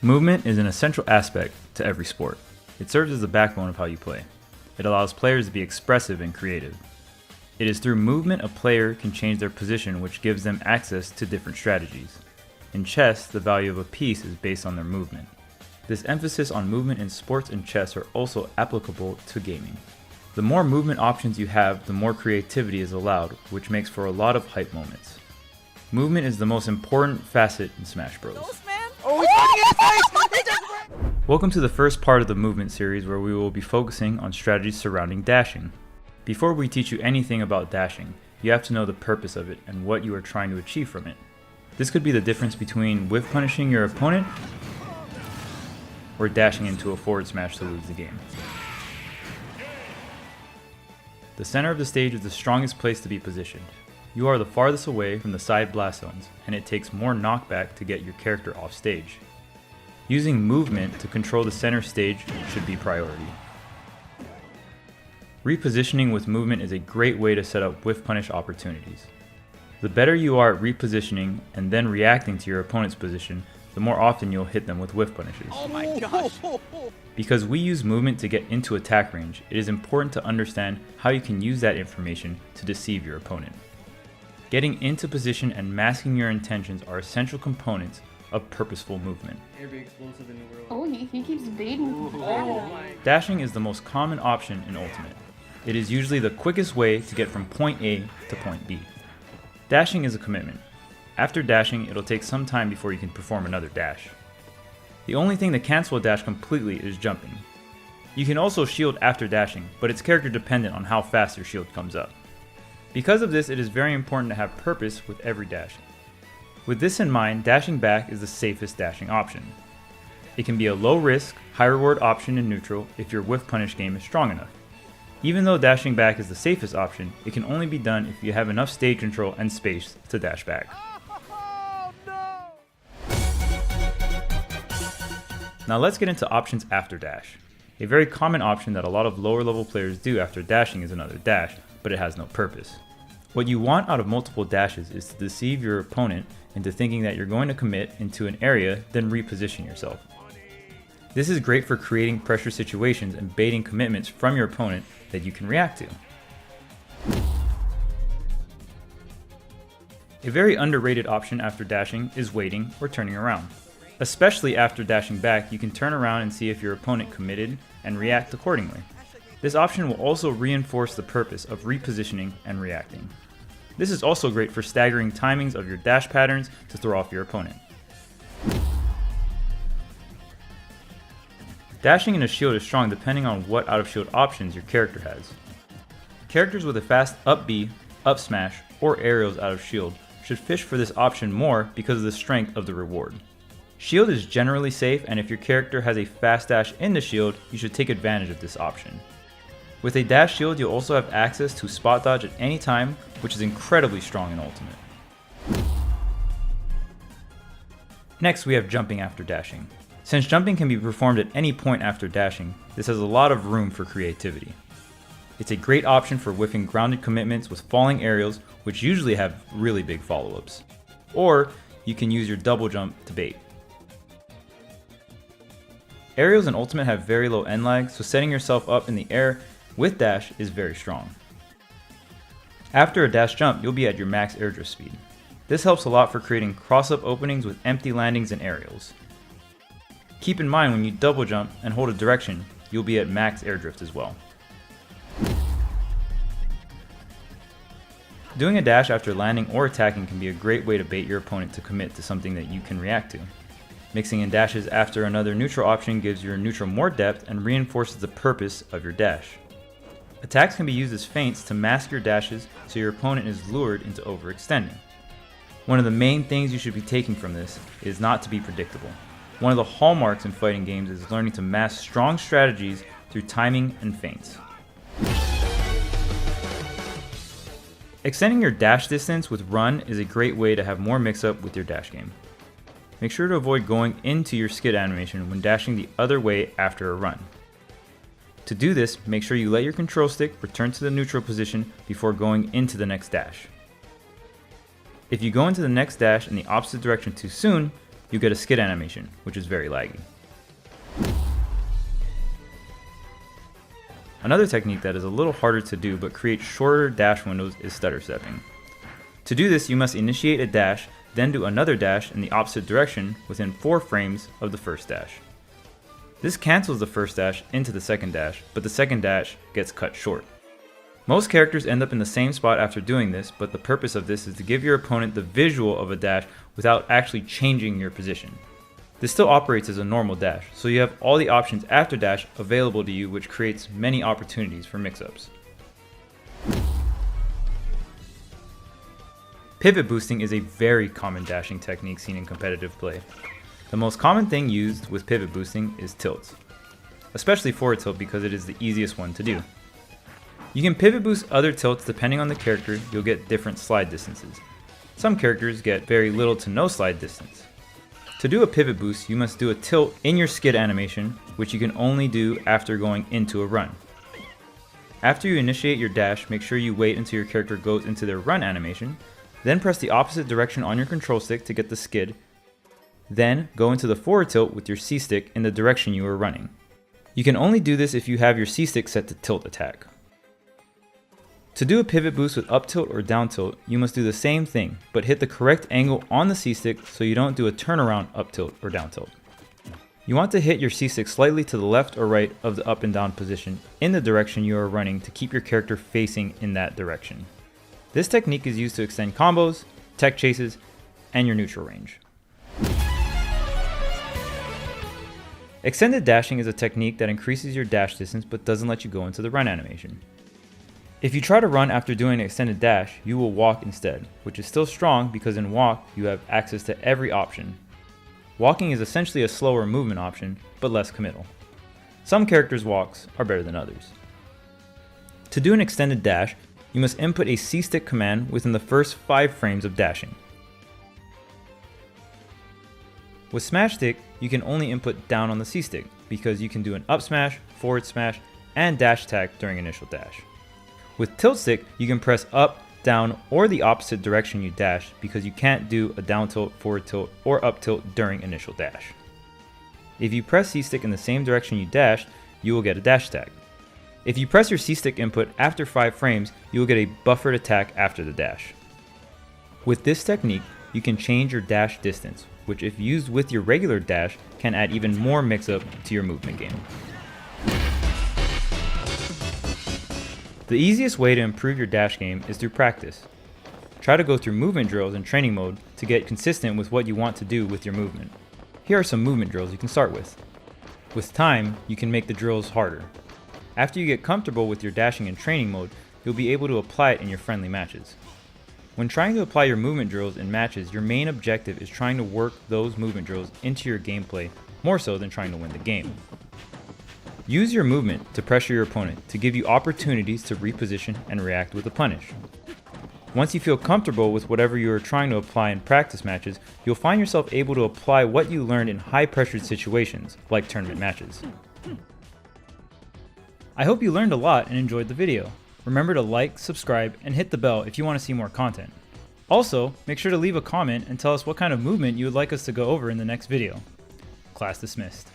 Movement is an essential aspect to every sport. It serves as the backbone of how you play. It allows players to be expressive and creative. It is through movement a player can change their position, which gives them access to different strategies. In chess, the value of a piece is based on their movement. This emphasis on movement in sports and chess are also applicable to gaming. The more movement options you have, the more creativity is allowed, which makes for a lot of hype moments. Movement is the most important facet in Smash Bros. Welcome to the first part of the movement series, where we will be focusing on strategies surrounding dashing. Before we teach you anything about dashing, you have to know the purpose of it and what you are trying to achieve from it. This could be the difference between whiff punishing your opponent or dashing into a forward smash to lose the game. The center of the stage is the strongest place to be positioned. You are the farthest away from the side blast zones, and it takes more knockback to get your character off stage. Using movement to control the center stage should be priority. Repositioning with movement is a great way to set up whiff punish opportunities. The better you are at repositioning and then reacting to your opponent's position, the more often you'll hit them with whiff punishes. Oh my gosh! Because we use movement to get into attack range, it is important to understand how you can use that information to deceive your opponent. Getting into position and masking your intentions are essential components of purposeful movement. Every explosive in the world. Oh, he keeps baiting. Oh my. Dashing is the most common option in Ultimate. It is usually the quickest way to get from point A to point B. Dashing is a commitment. After dashing, it'll take some time before you can perform another dash. The only thing to cancel a dash completely is jumping. You can also shield after dashing, but it's character dependent on how fast your shield comes up. Because of this, it is very important to have purpose with every dash. With this in mind, dashing back is the safest dashing option. It can be a low risk, high reward option in neutral if your whiff punish game is strong enough. Even though dashing back is the safest option, it can only be done if you have enough stage control and space to dash back. Now let's get into options after dash. A very common option that a lot of lower level players do after dashing is another dash, but it has no purpose. What you want out of multiple dashes is to deceive your opponent into thinking that you're going to commit into an area, then reposition yourself. This is great for creating pressure situations and baiting commitments from your opponent that you can react to. A very underrated option after dashing is waiting or turning around. Especially after dashing back, you can turn around and see if your opponent committed and react accordingly. This option will also reinforce the purpose of repositioning and reacting. This is also great for staggering timings of your dash patterns to throw off your opponent. Dashing in a shield is strong depending on what out of shield options your character has. Characters with a fast up B, up smash, or aerials out of shield should fish for this option more because of the strength of the reward. Shield is generally safe, and if your character has a fast dash in the shield, you should take advantage of this option. With a dash shield, you'll also have access to spot dodge at any time, which is incredibly strong in Ultimate. Next, we have jumping after dashing. Since jumping can be performed at any point after dashing, this has a lot of room for creativity. It's a great option for whiffing grounded commitments with falling aerials, which usually have really big follow-ups. Or you can use your double jump to bait. Aerials in Ultimate have very low end lag, so setting yourself up in the air with dash is very strong. After a dash jump, you'll be at your max air drift speed. This helps a lot for creating cross-up openings with empty landings and aerials. Keep in mind when you double jump and hold a direction, you'll be at max air drift as well. Doing a dash after landing or attacking can be a great way to bait your opponent to commit to something that you can react to. Mixing in dashes after another neutral option gives your neutral more depth and reinforces the purpose of your dash. Attacks can be used as feints to mask your dashes so your opponent is lured into overextending. One of the main things you should be taking from this is not to be predictable. One of the hallmarks in fighting games is learning to mask strong strategies through timing and feints. Extending your dash distance with run is a great way to have more mix-up with your dash game. Make sure to avoid going into your skid animation when dashing the other way after a run. To do this, make sure you let your control stick return to the neutral position before going into the next dash. If you go into the next dash in the opposite direction too soon, you get a skid animation, which is very laggy. Another technique that is a little harder to do but creates shorter dash windows is stutter stepping. To do this, you must initiate a dash, then do another dash in the opposite direction within 4 frames of the first dash. This cancels the first dash into the second dash, but the second dash gets cut short. Most characters end up in the same spot after doing this, but the purpose of this is to give your opponent the visual of a dash without actually changing your position. This still operates as a normal dash, so you have all the options after dash available to you, which creates many opportunities for mix-ups. Pivot boosting is a very common dashing technique seen in competitive play. The most common thing used with pivot boosting is tilts, especially forward tilt because it is the easiest one to do. You can pivot boost other tilts depending on the character. You'll get different slide distances. Some characters get very little to no slide distance. To do a pivot boost, you must do a tilt in your skid animation, which you can only do after going into a run. After you initiate your dash, make sure you wait until your character goes into their run animation, then press the opposite direction on your control stick to get the skid, then go into the forward tilt with your C stick in the direction you are running. You can only do this if you have your C stick set to tilt attack. To do a pivot boost with up tilt or down tilt, you must do the same thing, but hit the correct angle on the C-stick so you don't do a turnaround up tilt or down tilt. You want to hit your C-stick slightly to the left or right of the up and down position in the direction you are running to keep your character facing in that direction. This technique is used to extend combos, tech chases, and your neutral range. Extended dashing is a technique that increases your dash distance but doesn't let you go into the run animation. If you try to run after doing an extended dash, you will walk instead, which is still strong because in walk you have access to every option. Walking is essentially a slower movement option, but less committal. Some characters' walks are better than others. To do an extended dash, you must input a C-stick command within the first 5 frames of dashing. With smash stick, you can only input down on the C-stick because you can do an up smash, forward smash, and dash attack during initial dash. With tilt stick, you can press up, down, or the opposite direction you dash because you can't do a down tilt, forward tilt, or up tilt during initial dash. If you press C-stick in the same direction you dashed, you will get a dash attack. If you press your C-stick input after 5 frames, you will get a buffered attack after the dash. With this technique, you can change your dash distance, which if used with your regular dash, can add even more mix-up to your movement game. The easiest way to improve your dash game is through practice. Try to go through movement drills in training mode to get consistent with what you want to do with your movement. Here are some movement drills you can start with. With time, you can make the drills harder. After you get comfortable with your dashing in training mode, you'll be able to apply it in your friendly matches. When trying to apply your movement drills in matches, your main objective is trying to work those movement drills into your gameplay more so than trying to win the game. Use your movement to pressure your opponent to give you opportunities to reposition and react with a punish. Once you feel comfortable with whatever you are trying to apply in practice matches, you'll find yourself able to apply what you learned in high-pressured situations, like tournament matches. I hope you learned a lot and enjoyed the video. Remember to like, subscribe, and hit the bell if you want to see more content. Also, make sure to leave a comment and tell us what kind of movement you would like us to go over in the next video. Class dismissed.